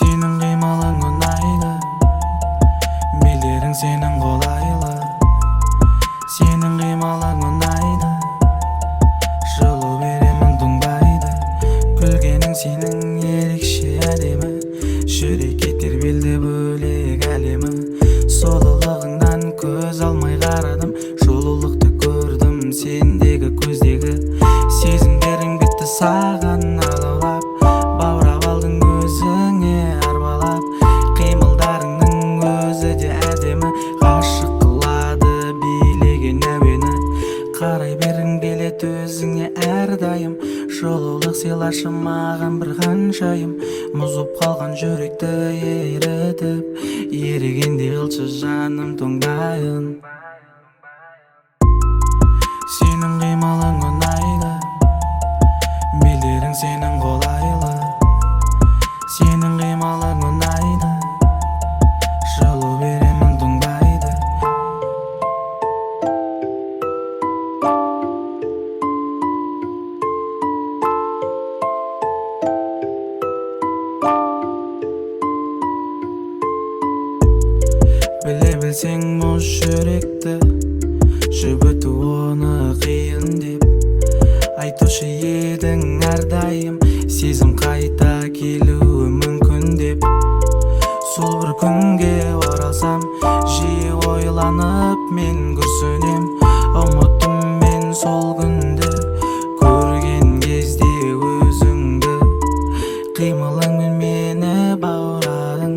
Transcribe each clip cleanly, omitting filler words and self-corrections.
Senin kıymalın unaylı, Bilerin senin kolaylı. Senin kıymalın unaylı, Жылу беремін тыңбайды. Күлгенің сенің ерекше әдемі, жүрек кетер белде бөлек әлемі. Сұлулығыңнан көз алмай қарадым, жылулықты көрдім сендегі көздегі. Сезімдерің бітті саған алаулап, баурап алдың өзіңе арбалап. Қимылдарыңның өзі де әдемі, ғашық қылады билеген әуені. Қарай бергің келеді өзіңе әрдайым, жылулық сыйлашы маған бір ханшайым. Мұзып қалған жүректі ерітіп, ерігенде қылшы жаным тоңдайын. Сенің қимылың ұнайды, Билерің сенің қолайлы. Сенің қимылың ұнайды, жылу беремін тоңбайды. Біле білсең мұз жүректі, жібіту оны қиын деп. Айтушы едің әрдайым, сезім қайта келуі мүмкін деп. Сол бір күнге оралсам, жиі ойланып мен күрсінем. Ұмыттым мен сол күнді, көрген кезде өзіңді. Қимылыңмен мені баурадың,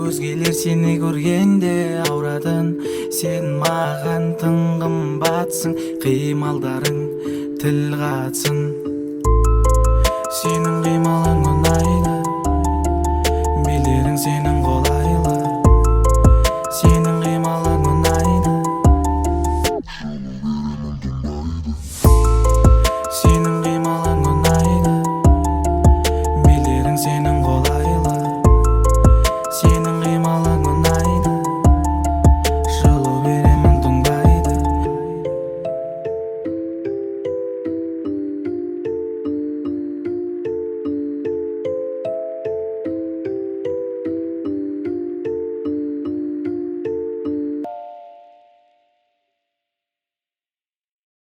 өзгелер сені көргенде аурадың. Сен маған тым қымбатсың, қималдарың тіл қатсын.